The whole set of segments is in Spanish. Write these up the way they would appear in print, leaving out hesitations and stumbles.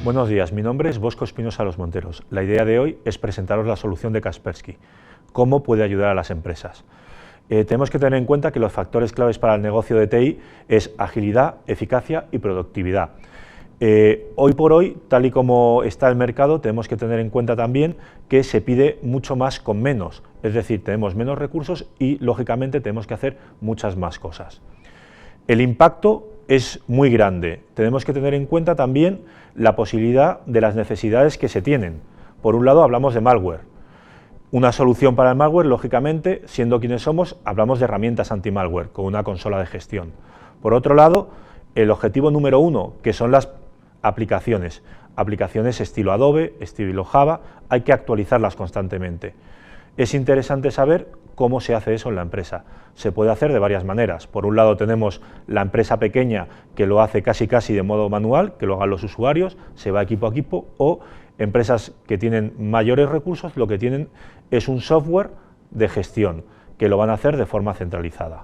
Buenos días, mi nombre es Bosco Espinosa Los Monteros. La idea de hoy es presentaros la solución de Kaspersky, cómo puede ayudar a las empresas. Tenemos que tener en cuenta que los factores claves para el negocio de TI es agilidad, eficacia y productividad. Hoy por hoy, tal y como está el mercado, tenemos que tener en cuenta también que se pide mucho más con menos, es decir, tenemos menos recursos y, lógicamente, tenemos que hacer muchas más cosas. El impacto es muy grande. Tenemos que tener en cuenta también la posibilidad de las necesidades que se tienen. Por un lado, hablamos de malware. Una solución para el malware, lógicamente, siendo quienes somos, hablamos de herramientas anti-malware, con una consola de gestión. Por otro lado, el objetivo número uno, que son las aplicaciones. Aplicaciones estilo Adobe, estilo Java, hay que actualizarlas constantemente. Es interesante saber cómo se hace eso en la empresa. Se puede hacer de varias maneras. Por un lado tenemos la empresa pequeña que lo hace casi de modo manual, que lo hagan los usuarios, se va equipo a equipo, o empresas que tienen mayores recursos, lo que tienen es un software de gestión, que lo van a hacer de forma centralizada.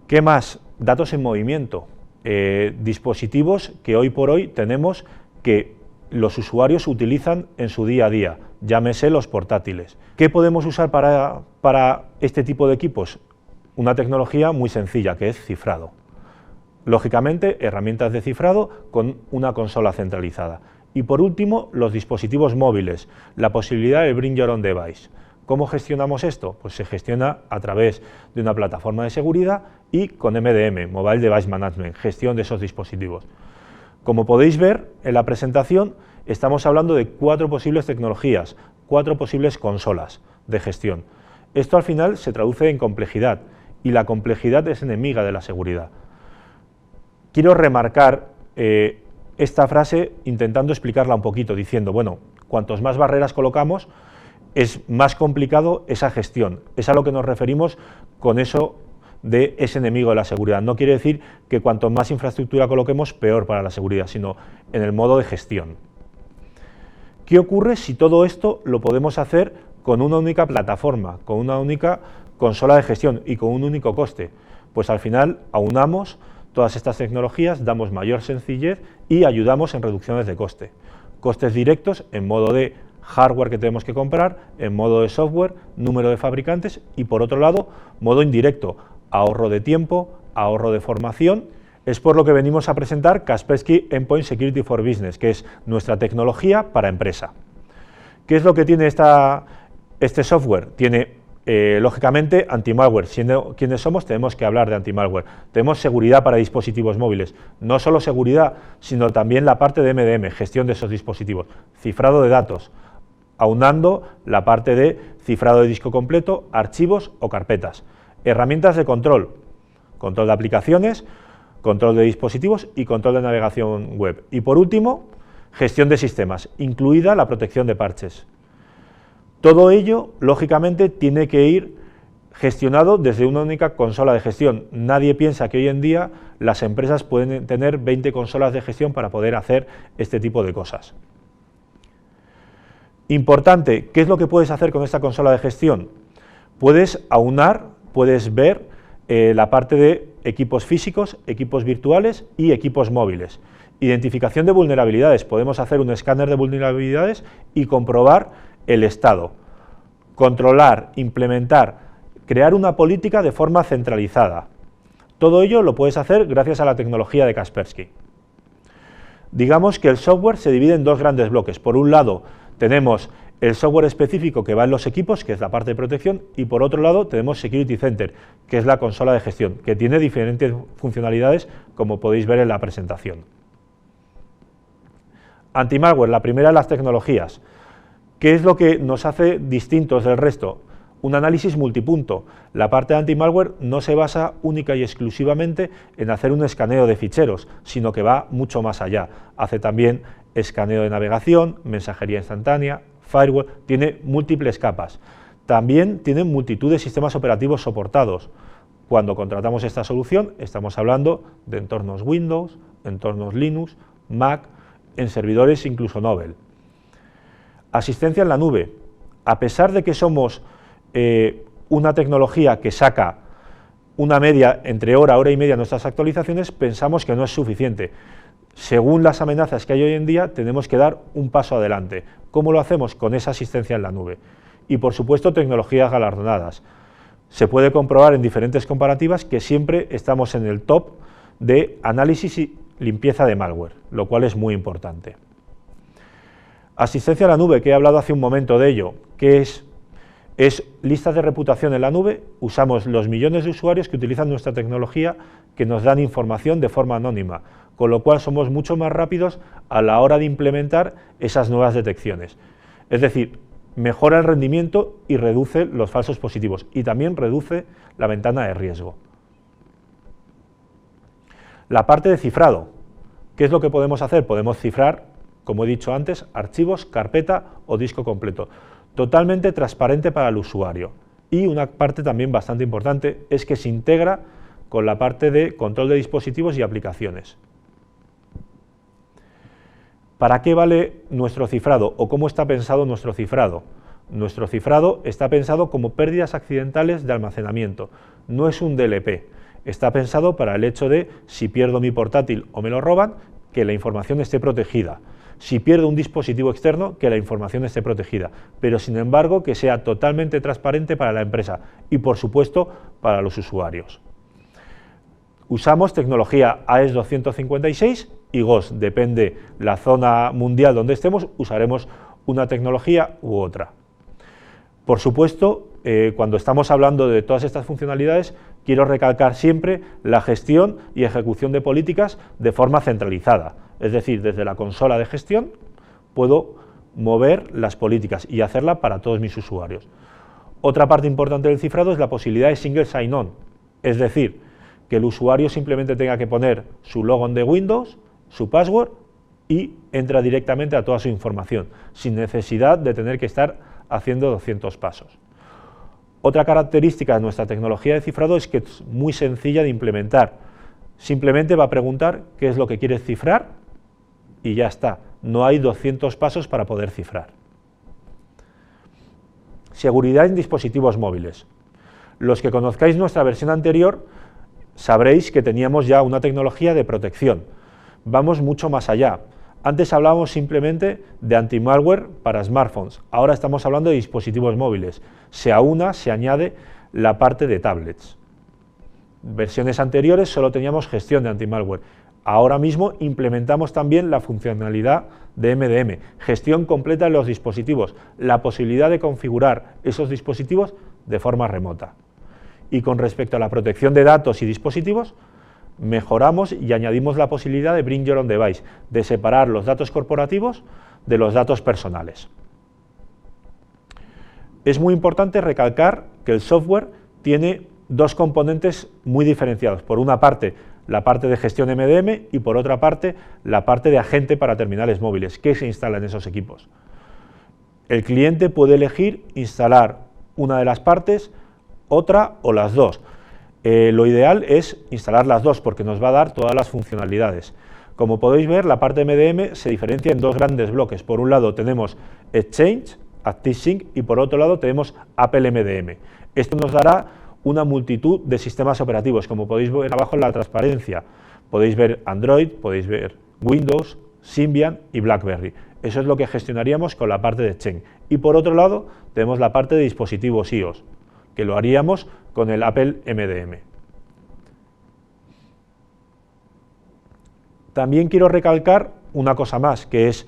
¿Qué más? Datos en movimiento. Dispositivos que hoy por hoy tenemos que los usuarios utilizan en su día a día, llámese los portátiles. ¿Qué podemos usar para este tipo de equipos? Una tecnología muy sencilla, que es cifrado. Lógicamente, herramientas de cifrado con una consola centralizada. Y por último, los dispositivos móviles, la posibilidad de Bring Your Own Device. ¿Cómo gestionamos esto? Pues se gestiona a través de una plataforma de seguridad y con MDM, Mobile Device Management, gestión de esos dispositivos. Como podéis ver en la presentación, estamos hablando de 4 posibles tecnologías, 4 posibles consolas de gestión. Esto al final se traduce en complejidad, y la complejidad es enemiga de la seguridad. Quiero remarcar esta frase intentando explicarla un poquito, diciendo, bueno, cuantos más barreras colocamos, es más complicado esa gestión. Es a lo que nos referimos con eso de ese enemigo de la seguridad. No quiere decir que cuanto más infraestructura coloquemos, peor para la seguridad, sino en el modo de gestión. ¿Qué ocurre si todo esto lo podemos hacer con una única plataforma, con una única consola de gestión y con un único coste? Pues al final aunamos todas estas tecnologías, damos mayor sencillez y ayudamos en reducciones de coste. Costes directos en modo de hardware que tenemos que comprar, en modo de software, número de fabricantes y, por otro lado, modo indirecto, ahorro de tiempo, ahorro de formación. Es por lo que venimos a presentar Kaspersky Endpoint Security for Business, que es nuestra tecnología para empresa. ¿Qué es lo que tiene este software? Tiene, lógicamente, anti-malware. Siendo quienes somos, tenemos que hablar de anti-malware. Tenemos seguridad para dispositivos móviles. No solo seguridad, sino también la parte de MDM, gestión de esos dispositivos. Cifrado de datos, aunando la parte de cifrado de disco completo, archivos o carpetas. Herramientas de control, control de aplicaciones, control de dispositivos y control de navegación web. Y por último, gestión de sistemas, incluida la protección de parches. Todo ello, lógicamente, tiene que ir gestionado desde una única consola de gestión. Nadie piensa que hoy en día las empresas pueden tener 20 consolas de gestión para poder hacer este tipo de cosas. Importante, ¿qué es lo que puedes hacer con esta consola de gestión? Puedes aunar, puedes ver la parte de equipos físicos, equipos virtuales y equipos móviles. Identificación de vulnerabilidades, podemos hacer un escáner de vulnerabilidades y comprobar el estado. Controlar, implementar, crear una política de forma centralizada. Todo ello lo puedes hacer gracias a la tecnología de Kaspersky. Digamos que el software se divide en 2 grandes bloques. Por un lado, tenemos el software específico que va en los equipos, que es la parte de protección, y por otro lado tenemos Security Center, que es la consola de gestión, que tiene diferentes funcionalidades, como podéis ver en la presentación. Anti-malware, la primera de las tecnologías. ¿Qué es lo que nos hace distintos del resto? Un análisis multipunto. La parte de anti-malware no se basa única y exclusivamente en hacer un escaneo de ficheros, sino que va mucho más allá. Hace también escaneo de navegación, mensajería instantánea, firewall, tiene múltiples capas. También tiene multitud de sistemas operativos soportados. Cuando contratamos esta solución, estamos hablando de entornos Windows, entornos Linux, Mac, en servidores incluso Novell. Asistencia en la nube. A pesar de que somos una tecnología que saca una media entre hora y media nuestras actualizaciones, pensamos que no es suficiente. según las amenazas que hay hoy en día, tenemos que dar un paso adelante. ¿Cómo lo hacemos? Con esa asistencia en la nube. Y, por supuesto, tecnologías galardonadas. Se puede comprobar en diferentes comparativas que siempre estamos en el top de análisis y limpieza de malware, lo cual es muy importante. Asistencia a la nube, que he hablado hace un momento de ello, que es listas de reputación en la nube. Usamos los millones de usuarios que utilizan nuestra tecnología, que nos dan información de forma anónima, con lo cual somos mucho más rápidos a la hora de implementar esas nuevas detecciones. Es decir, mejora el rendimiento y reduce los falsos positivos, y también reduce la ventana de riesgo. La parte de cifrado. ¿Qué es lo que podemos hacer? Podemos cifrar, como he dicho antes, archivos, carpeta o disco completo. Totalmente transparente para el usuario. Y una parte también bastante importante es que se integra con la parte de control de dispositivos y aplicaciones. ¿Para qué vale nuestro cifrado o cómo está pensado nuestro cifrado? Nuestro cifrado está pensado como pérdidas accidentales de almacenamiento, no es un DLP. Está pensado para el hecho de, si pierdo mi portátil o me lo roban, que la información esté protegida. Si pierdo un dispositivo externo, que la información esté protegida, pero sin embargo que sea totalmente transparente para la empresa y, por supuesto, para los usuarios. Usamos tecnología AES 256 y GHOST, depende la zona mundial donde estemos, usaremos una tecnología u otra. Por supuesto, cuando estamos hablando de todas estas funcionalidades, quiero recalcar siempre la gestión y ejecución de políticas de forma centralizada. Es decir, desde la consola de gestión puedo mover las políticas y hacerla para todos mis usuarios. Otra parte importante del cifrado es la posibilidad de single sign-on, es decir, que el usuario simplemente tenga que poner su login de Windows, su password y entra directamente a toda su información, sin necesidad de tener que estar haciendo 200 pasos. Otra característica de nuestra tecnología de cifrado es que es muy sencilla de implementar. Simplemente va a preguntar qué es lo que quieres cifrar y ya está. No hay 200 pasos para poder cifrar. Seguridad en dispositivos móviles. Los que conozcáis nuestra versión anterior sabréis que teníamos ya una tecnología de protección. Vamos mucho más allá. Antes hablábamos simplemente de anti-malware para smartphones, ahora estamos hablando de dispositivos móviles. Se añade la parte de tablets. Versiones anteriores solo teníamos gestión de anti-malware. Ahora mismo implementamos también la funcionalidad de MDM, gestión completa de los dispositivos, la posibilidad de configurar esos dispositivos de forma remota. Y con respecto a la protección de datos y dispositivos, mejoramos y añadimos la posibilidad de Bring Your Own Device, de separar los datos corporativos de los datos personales. Es muy importante recalcar que el software tiene dos componentes muy diferenciados. Por una parte, la parte de gestión MDM y por otra parte, la parte de agente para terminales móviles, que se instala en esos equipos. El cliente puede elegir instalar una de las partes, otra o las dos. Lo ideal es instalar las dos porque nos va a dar todas las funcionalidades. Como podéis ver, la parte MDM se diferencia en dos grandes bloques. Por un lado tenemos Exchange, ActiveSync y por otro lado tenemos Apple MDM. Esto nos dará una multitud de sistemas operativos, como podéis ver abajo en la transparencia. Podéis ver Android, podéis ver Windows, Symbian y BlackBerry. Eso es lo que gestionaríamos con la parte de Exchange. Y por otro lado tenemos la parte de dispositivos iOS, que lo haríamos con el Apple MDM. También quiero recalcar una cosa más, que es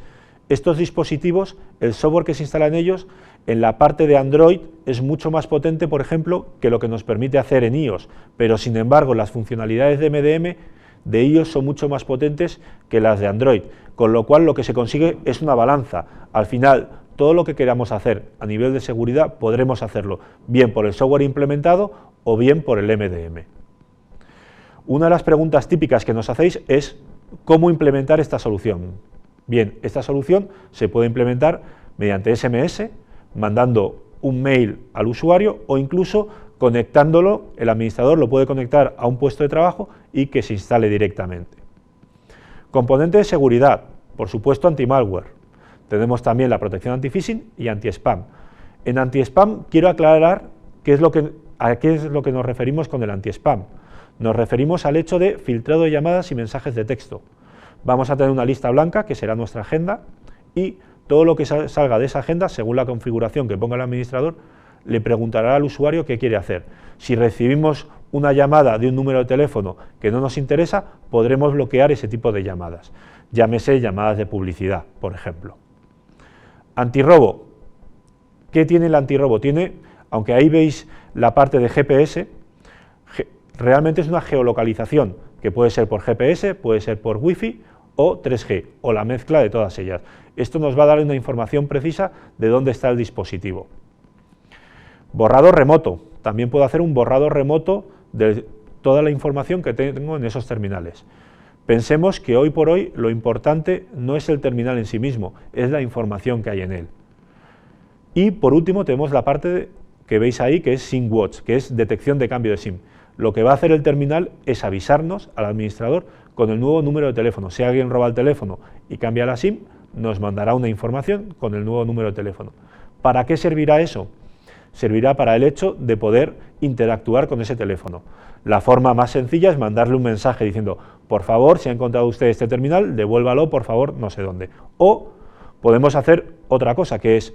estos dispositivos, el software que se instala en ellos, en la parte de Android es mucho más potente, por ejemplo, que lo que nos permite hacer en iOS, pero sin embargo las funcionalidades de MDM de iOS son mucho más potentes que las de Android, con lo cual lo que se consigue es una balanza. Al final, todo lo que queramos hacer a nivel de seguridad podremos hacerlo, bien por el software implementado o bien por el MDM. Una de las preguntas típicas que nos hacéis es ¿cómo implementar esta solución? Bien, esta solución se puede implementar mediante SMS, mandando un mail al usuario o incluso conectándolo, el administrador lo puede conectar a un puesto de trabajo y que se instale directamente. Componente de seguridad, por supuesto anti-malware. Tenemos también la protección anti-phishing y anti-spam. En anti-spam quiero aclarar a qué es lo que nos referimos con el anti-spam. Nos referimos al hecho de filtrado de llamadas y mensajes de texto. Vamos a tener una lista blanca, que será nuestra agenda, y todo lo que salga de esa agenda, según la configuración que ponga el administrador, le preguntará al usuario qué quiere hacer. Si recibimos una llamada de un número de teléfono que no nos interesa, podremos bloquear ese tipo de llamadas. Llámese llamadas de publicidad, por ejemplo. Antirrobo. ¿Qué tiene el antirrobo? Tiene, aunque ahí veis la parte de GPS, realmente es una geolocalización, que puede ser por GPS, puede ser por Wi-Fi o 3G, o la mezcla de todas ellas. Esto nos va a dar una información precisa de dónde está el dispositivo. Borrado remoto. También puedo hacer un borrado remoto de toda la información que tengo en esos terminales. Pensemos que hoy por hoy lo importante no es el terminal en sí mismo, es la información que hay en él. Y por último tenemos la parte que veis ahí, que es SIM Watch, que es detección de cambio de SIM. Lo que va a hacer el terminal es avisarnos al administrador con el nuevo número de teléfono. Si alguien roba el teléfono y cambia la SIM, nos mandará una información con el nuevo número de teléfono. ¿Para qué servirá eso? Servirá para el hecho de poder interactuar con ese teléfono. La forma más sencilla es mandarle un mensaje diciendo, por favor, si ha encontrado usted este terminal, devuélvalo, por favor, no sé dónde. O podemos hacer otra cosa, que es,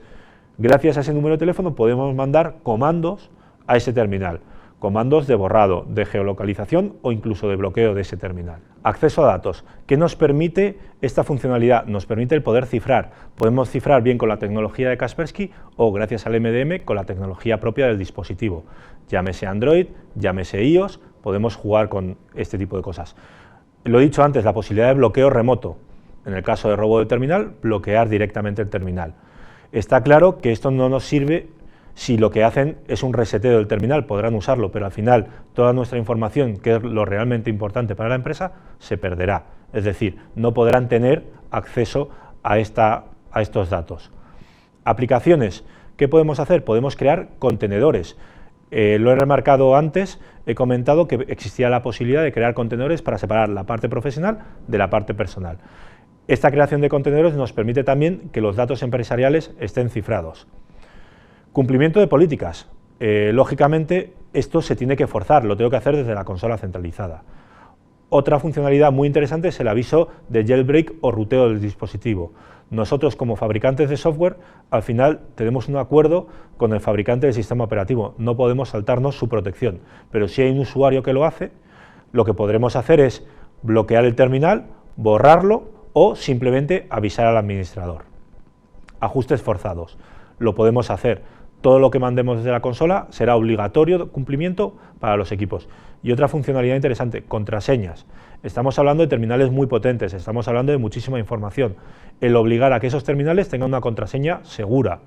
gracias a ese número de teléfono, podemos mandar comandos a ese terminal. Comandos de borrado, de geolocalización o incluso de bloqueo de ese terminal. Acceso a datos. ¿Qué nos permite esta funcionalidad? Nos permite el poder cifrar. Podemos cifrar bien con la tecnología de Kaspersky o, gracias al MDM, con la tecnología propia del dispositivo. Llámese Android, llámese iOS, podemos jugar con este tipo de cosas. Lo he dicho antes, la posibilidad de bloqueo remoto. En el caso de robo de terminal, bloquear directamente el terminal. Está claro que esto no nos sirve si lo que hacen es un reseteo del terminal, podrán usarlo, pero al final toda nuestra información, que es lo realmente importante para la empresa, se perderá. Es decir, no podrán tener acceso a estos datos. Aplicaciones. ¿Qué podemos hacer? Podemos crear contenedores. Lo he remarcado antes, he comentado que existía la posibilidad de crear contenedores para separar la parte profesional de la parte personal. Esta creación de contenedores nos permite también que los datos empresariales estén cifrados. Cumplimiento de políticas. Lógicamente, esto se tiene que forzar, lo tengo que hacer desde la consola centralizada. Otra funcionalidad muy interesante es el aviso de jailbreak o ruteo del dispositivo. Nosotros, como fabricantes de software, al final tenemos un acuerdo con el fabricante del sistema operativo. No podemos saltarnos su protección, pero si hay un usuario que lo hace, lo que podremos hacer es bloquear el terminal, borrarlo o simplemente avisar al administrador. Ajustes forzados. Lo podemos hacer. Todo lo que mandemos desde la consola será obligatorio cumplimiento para los equipos. Y otra funcionalidad interesante, contraseñas. Estamos hablando de terminales muy potentes, estamos hablando de muchísima información. El obligar a que esos terminales tengan una contraseña segura,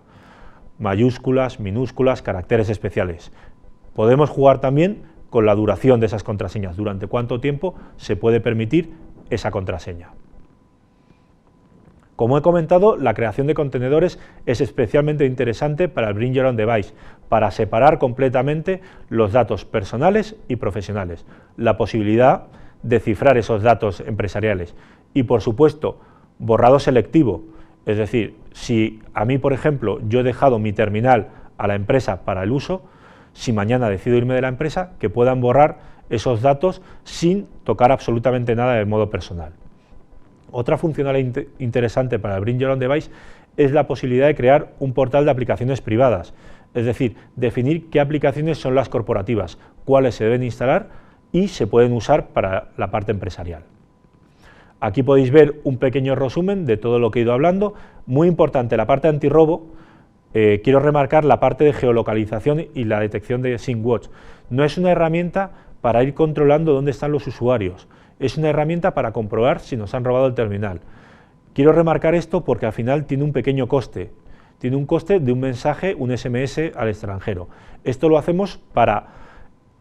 mayúsculas, minúsculas, caracteres especiales. Podemos jugar también con la duración de esas contraseñas, durante cuánto tiempo se puede permitir esa contraseña. Como he comentado, la creación de contenedores es especialmente interesante para el Bring Your Own Device, para separar completamente los datos personales y profesionales, la posibilidad de cifrar esos datos empresariales y, por supuesto, borrado selectivo, es decir, si a mí, por ejemplo, yo he dejado mi terminal a la empresa para el uso, si mañana decido irme de la empresa, que puedan borrar esos datos sin tocar absolutamente nada de modo personal. Otra funcionalidad interesante para el Bring Your Own Device es la posibilidad de crear un portal de aplicaciones privadas, es decir, definir qué aplicaciones son las corporativas, cuáles se deben instalar y se pueden usar para la parte empresarial. Aquí podéis ver un pequeño resumen de todo lo que he ido hablando. Muy importante la parte antirrobo. Quiero remarcar la parte de geolocalización y la detección de SIM Watch. No es una herramienta para ir controlando dónde están los usuarios. Es una herramienta para comprobar si nos han robado el terminal. Quiero remarcar esto porque al final tiene un pequeño coste. Tiene un coste de un mensaje, un SMS al extranjero. Esto lo hacemos para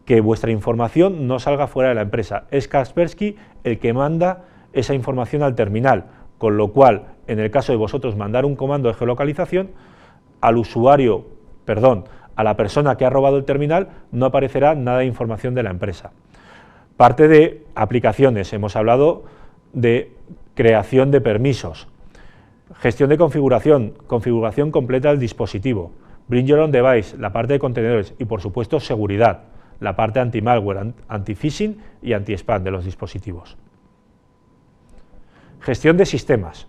que vuestra información no salga fuera de la empresa. Es Kaspersky el que manda esa información al terminal, con lo cual, en el caso de vosotros mandar un comando de geolocalización, al usuario, a la persona que ha robado el terminal, no aparecerá nada de información de la empresa. Parte de aplicaciones, hemos hablado de creación de permisos, gestión de configuración, configuración completa del dispositivo, Bring Your Own Device, la parte de contenedores y, por supuesto, seguridad, la parte anti-malware, anti-phishing y anti-spam de los dispositivos. Gestión de sistemas.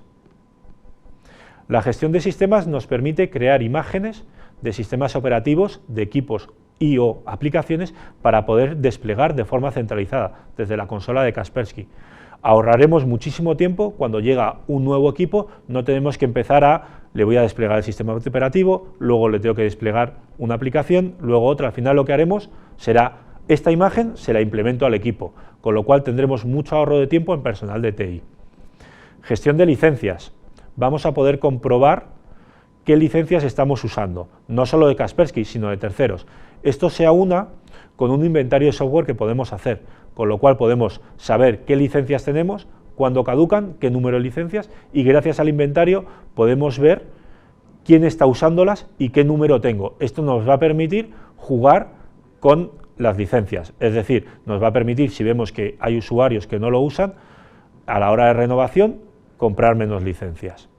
La gestión de sistemas nos permite crear imágenes de sistemas operativos, de equipos y o aplicaciones para poder desplegar de forma centralizada desde la consola de Kaspersky. Ahorraremos muchísimo tiempo. Cuando llega un nuevo equipo no tenemos que empezar le voy a desplegar el sistema operativo, luego le tengo que desplegar una aplicación, luego otra. Al final lo que haremos será esta imagen, se la implemento al equipo, con lo cual tendremos mucho ahorro de tiempo en personal de TI. Gestión de licencias. Vamos a poder comprobar qué licencias estamos usando, no solo de Kaspersky, sino de terceros. Esto se aúna con un inventario de software que podemos hacer, con lo cual podemos saber qué licencias tenemos, cuándo caducan, qué número de licencias, y gracias al inventario podemos ver quién está usándolas y qué número tengo. Esto nos va a permitir jugar con las licencias, es decir, nos va a permitir, si vemos que hay usuarios que no lo usan, a la hora de renovación, comprar menos licencias.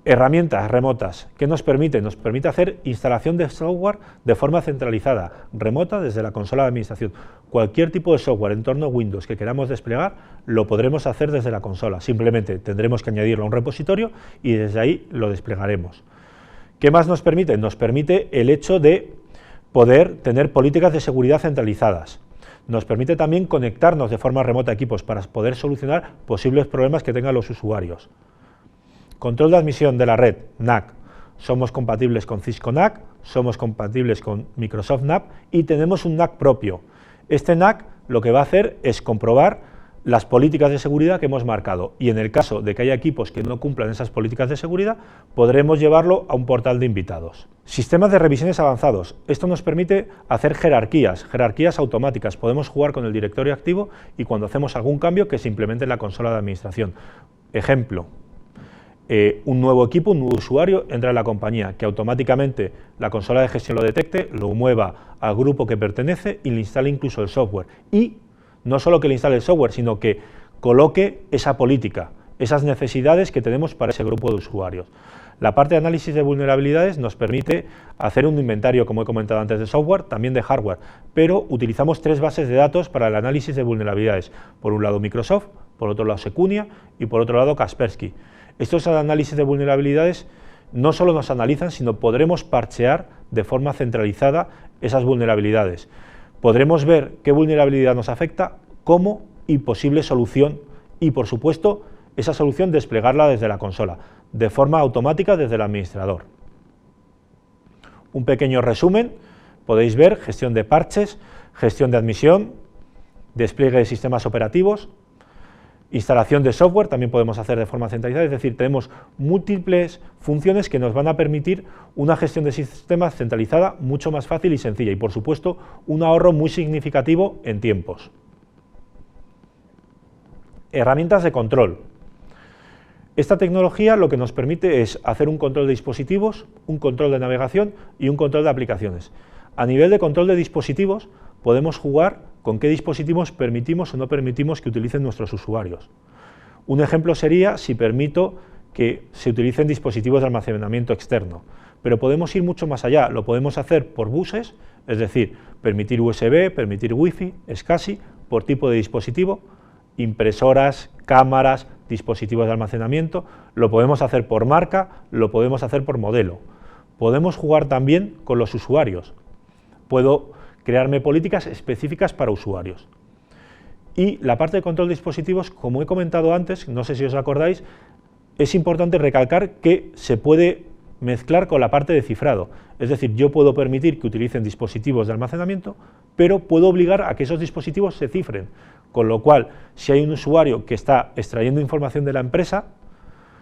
Herramientas remotas. ¿Qué nos permite? Nos permite hacer instalación de software de forma centralizada, remota desde la consola de administración. Cualquier tipo de software en entorno Windows que queramos desplegar, lo podremos hacer desde la consola. Simplemente tendremos que añadirlo a un repositorio y desde ahí lo desplegaremos. ¿Qué más nos permite? Nos permite el hecho de poder tener políticas de seguridad centralizadas. Nos permite también conectarnos de forma remota a equipos para poder solucionar posibles problemas que tengan los usuarios. Control de admisión de la red, NAC. Somos compatibles con Cisco NAC, somos compatibles con Microsoft NAC y tenemos un NAC propio. Este NAC lo que va a hacer es comprobar las políticas de seguridad que hemos marcado y en el caso de que haya equipos que no cumplan esas políticas de seguridad, podremos llevarlo a un portal de invitados. Sistemas de revisiones avanzados. Esto nos permite hacer jerarquías automáticas. Podemos jugar con el directorio activo y cuando hacemos algún cambio que se implemente en la consola de administración. Ejemplo. Un nuevo equipo, un nuevo usuario entra en la compañía, que automáticamente la consola de gestión lo detecte, lo mueva al grupo que pertenece y le instale incluso el software. Y no solo que le instale el software, sino que coloque esa política, esas necesidades que tenemos para ese grupo de usuarios. La parte de análisis de vulnerabilidades nos permite hacer un inventario, como he comentado antes, de software, también de hardware, pero utilizamos 3 bases de datos para el análisis de vulnerabilidades. Por un lado Microsoft, por otro lado Secunia y por otro lado Kaspersky. Estos análisis de vulnerabilidades no solo nos analizan, sino podremos parchear de forma centralizada esas vulnerabilidades. Podremos ver qué vulnerabilidad nos afecta, cómo y posible solución y, por supuesto, esa solución desplegarla desde la consola, de forma automática desde el administrador. Un pequeño resumen, podéis ver gestión de parches, gestión de admisión, despliegue de sistemas operativos, instalación de software también podemos hacer de forma centralizada, es decir, tenemos múltiples funciones que nos van a permitir una gestión de sistemas centralizada mucho más fácil y sencilla y, por supuesto, un ahorro muy significativo en tiempos. Herramientas de control. Esta tecnología lo que nos permite es hacer un control de dispositivos, un control de navegación y un control de aplicaciones. A nivel de control de dispositivos, podemos jugar con qué dispositivos permitimos o no permitimos que utilicen nuestros usuarios. Un ejemplo sería si permito que se utilicen dispositivos de almacenamiento externo, pero podemos ir mucho más allá, lo podemos hacer por buses, es decir, permitir USB, permitir Wi-Fi, SCSI, por tipo de dispositivo, impresoras, cámaras, dispositivos de almacenamiento, lo podemos hacer por marca, lo podemos hacer por modelo. Podemos jugar también con los usuarios. Puedo crearme políticas específicas para usuarios. Y la parte de control de dispositivos, como he comentado antes, no sé si os acordáis, es importante recalcar que se puede mezclar con la parte de cifrado. Es decir, yo puedo permitir que utilicen dispositivos de almacenamiento, pero puedo obligar a que esos dispositivos se cifren. Con lo cual, si hay un usuario que está extrayendo información de la empresa,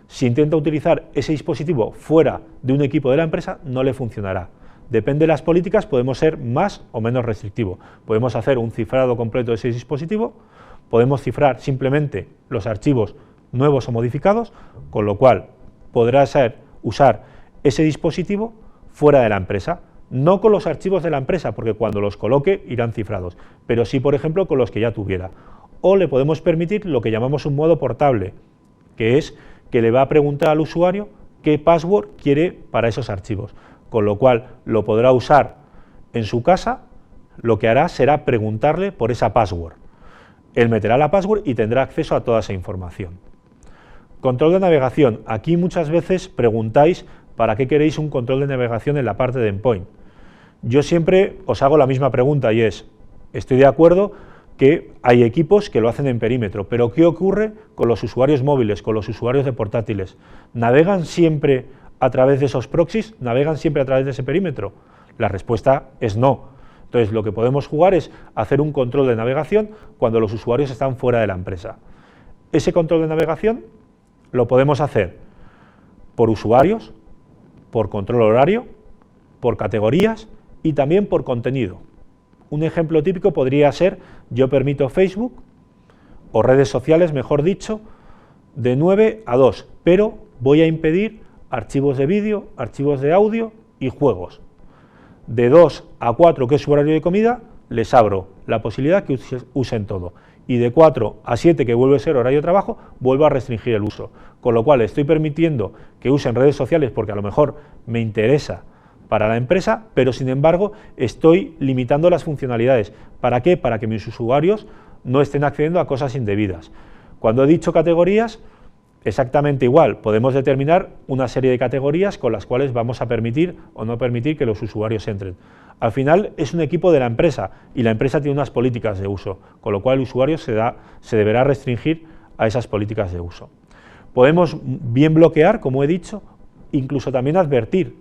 si intenta utilizar ese dispositivo fuera de un equipo de la empresa, no le funcionará. Depende de las políticas, podemos ser más o menos restrictivos. Podemos hacer un cifrado completo de ese dispositivo, podemos cifrar simplemente los archivos nuevos o modificados, con lo cual podrá usar ese dispositivo fuera de la empresa, no con los archivos de la empresa, porque cuando los coloque irán cifrados, pero sí, por ejemplo, con los que ya tuviera. O le podemos permitir lo que llamamos un modo portable, que es que le va a preguntar al usuario qué password quiere para esos archivos, con lo cual lo podrá usar en su casa, lo que hará será preguntarle por esa password. Él meterá la password y tendrá acceso a toda esa información. Control de navegación. Aquí muchas veces preguntáis para qué queréis un control de navegación en la parte de endpoint. Yo siempre os hago la misma pregunta y es, estoy de acuerdo que hay equipos que lo hacen en perímetro, pero ¿qué ocurre con los usuarios móviles, con los usuarios de portátiles? ¿Navegan siempre a través de esos proxies? ¿Navegan siempre a través de ese perímetro? La respuesta es no. Entonces, lo que podemos jugar es hacer un control de navegación cuando los usuarios están fuera de la empresa. Ese control de navegación lo podemos hacer por usuarios, por control horario, por categorías y también por contenido. Un ejemplo típico podría ser, yo permito Facebook, o redes sociales, mejor dicho, de 9 a 2, pero voy a impedir archivos de vídeo, archivos de audio y juegos. De 2 a 4, que es su horario de comida, les abro la posibilidad que usen todo. Y de 4 a 7, que vuelve a ser horario de trabajo, vuelvo a restringir el uso. Con lo cual estoy permitiendo que usen redes sociales porque a lo mejor me interesa para la empresa, pero sin embargo estoy limitando las funcionalidades. ¿Para qué? Para que mis usuarios no estén accediendo a cosas indebidas. Cuando he dicho categorías, exactamente igual, podemos determinar una serie de categorías con las cuales vamos a permitir o no permitir que los usuarios entren. Al final es un equipo de la empresa y la empresa tiene unas políticas de uso, con lo cual el usuario se deberá restringir a esas políticas de uso. Podemos bien bloquear, como he dicho, incluso también advertir.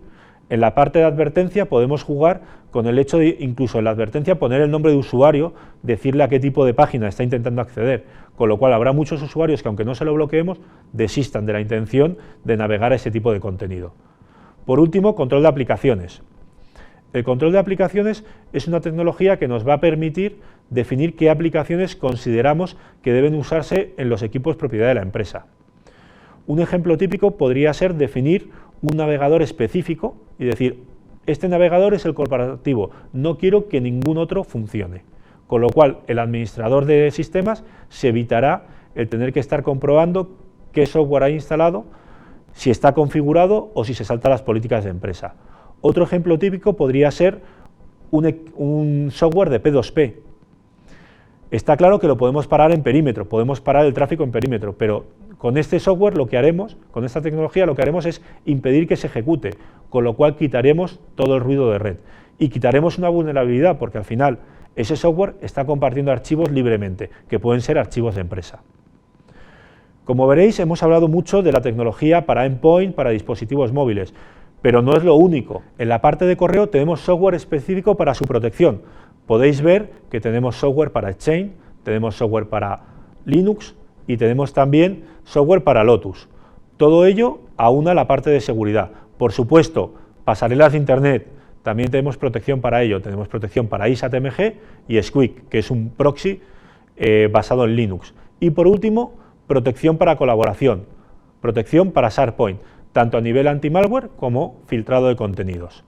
En la parte de advertencia podemos jugar con el hecho de, incluso en la advertencia, poner el nombre de usuario, decirle a qué tipo de página está intentando acceder, con lo cual habrá muchos usuarios que, aunque no se lo bloqueemos, desistan de la intención de navegar a ese tipo de contenido. Por último, control de aplicaciones. El control de aplicaciones es una tecnología que nos va a permitir definir qué aplicaciones consideramos que deben usarse en los equipos propiedad de la empresa. Un ejemplo típico podría ser definir un navegador específico y decir, este navegador es el corporativo, no quiero que ningún otro funcione. Con lo cual, el administrador de sistemas se evitará el tener que estar comprobando qué software ha instalado, si está configurado o si se salta las políticas de empresa. Otro ejemplo típico podría ser un software de P2P. Está claro que lo podemos parar en perímetro, podemos parar el tráfico en perímetro, pero con este software lo que haremos, con esta tecnología lo que haremos es impedir que se ejecute, con lo cual quitaremos todo el ruido de red y quitaremos una vulnerabilidad porque al final ese software está compartiendo archivos libremente, que pueden ser archivos de empresa. Como veréis, hemos hablado mucho de la tecnología para endpoint, para dispositivos móviles, pero no es lo único. En la parte de correo tenemos software específico para su protección. Podéis ver que tenemos software para Exchange, tenemos software para Linux y tenemos también software para Lotus. Todo ello aúna la parte de seguridad. Por supuesto, pasarelas de Internet, también tenemos protección para ello. Tenemos protección para ISAT-MG y Squeak, que es un proxy basado en Linux. Y por último, protección para colaboración, protección para SharePoint, tanto a nivel anti-malware como filtrado de contenidos.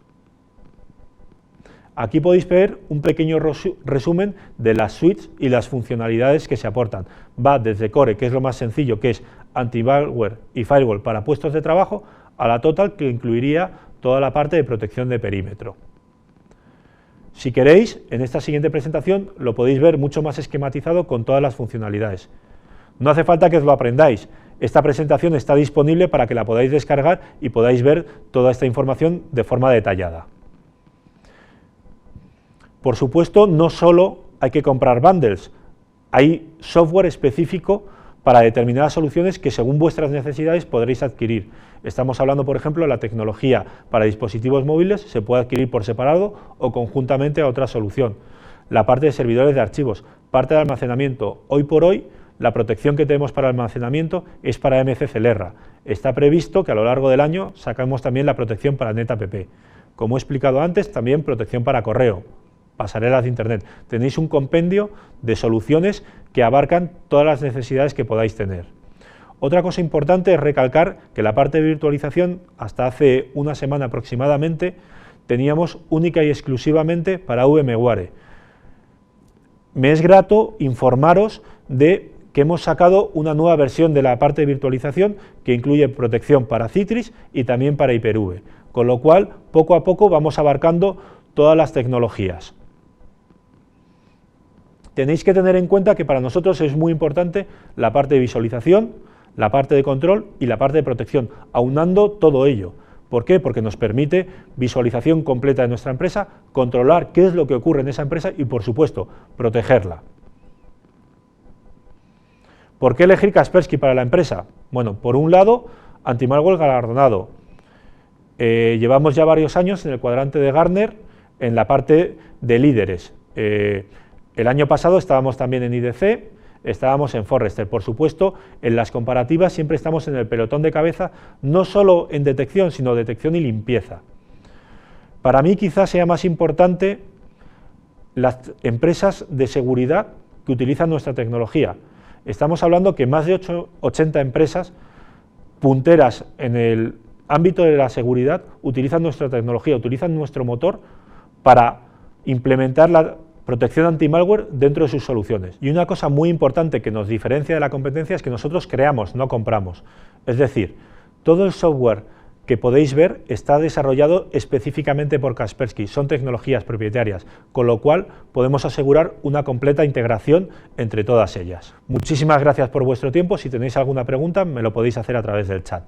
Aquí podéis ver un pequeño resumen de las suites y las funcionalidades que se aportan. Va desde Core, que es lo más sencillo, que es anti-malware y firewall para puestos de trabajo, a la Total, que incluiría toda la parte de protección de perímetro. Si queréis, en esta siguiente presentación lo podéis ver mucho más esquematizado con todas las funcionalidades. No hace falta que os lo aprendáis. Esta presentación está disponible para que la podáis descargar y podáis ver toda esta información de forma detallada. Por supuesto, no solo hay que comprar bundles, hay software específico para determinadas soluciones que según vuestras necesidades podréis adquirir. Estamos hablando, por ejemplo, de la tecnología para dispositivos móviles, se puede adquirir por separado o conjuntamente a otra solución. La parte de servidores de archivos, parte de almacenamiento. Hoy por hoy, la protección que tenemos para almacenamiento es para MCCLR. Está previsto que a lo largo del año sacamos también la protección para NetApp. Como he explicado antes, también protección para correo, pasarelas de Internet. Tenéis un compendio de soluciones que abarcan todas las necesidades que podáis tener. Otra cosa importante es recalcar que la parte de virtualización, hasta hace una semana aproximadamente, teníamos única y exclusivamente para VMware. Me es grato informaros de que hemos sacado una nueva versión de la parte de virtualización que incluye protección para Citrix y también para Hyper-V, con lo cual poco a poco vamos abarcando todas las tecnologías. Tenéis que tener en cuenta que para nosotros es muy importante la parte de visualización, la parte de control y la parte de protección, aunando todo ello. ¿Por qué? Porque nos permite visualización completa de nuestra empresa, controlar qué es lo que ocurre en esa empresa y, por supuesto, protegerla. ¿Por qué elegir Kaspersky para la empresa? Bueno, por un lado, anti-malware galardonado. Llevamos ya varios años en el cuadrante de Gartner en la parte de líderes. El año pasado estábamos también en IDC, estábamos en Forrester. Por supuesto, en las comparativas siempre estamos en el pelotón de cabeza, no solo en detección, sino detección y limpieza. Para mí quizás sea más importante las empresas de seguridad que utilizan nuestra tecnología. Estamos hablando que más de 80 empresas punteras en el ámbito de la seguridad utilizan nuestra tecnología, utilizan nuestro motor para implementar la protección anti-malware dentro de sus soluciones. Y una cosa muy importante que nos diferencia de la competencia es que nosotros creamos, no compramos. Es decir, todo el software que podéis ver está desarrollado específicamente por Kaspersky, son tecnologías propietarias, con lo cual podemos asegurar una completa integración entre todas ellas. Muchísimas gracias por vuestro tiempo, si tenéis alguna pregunta me lo podéis hacer a través del chat.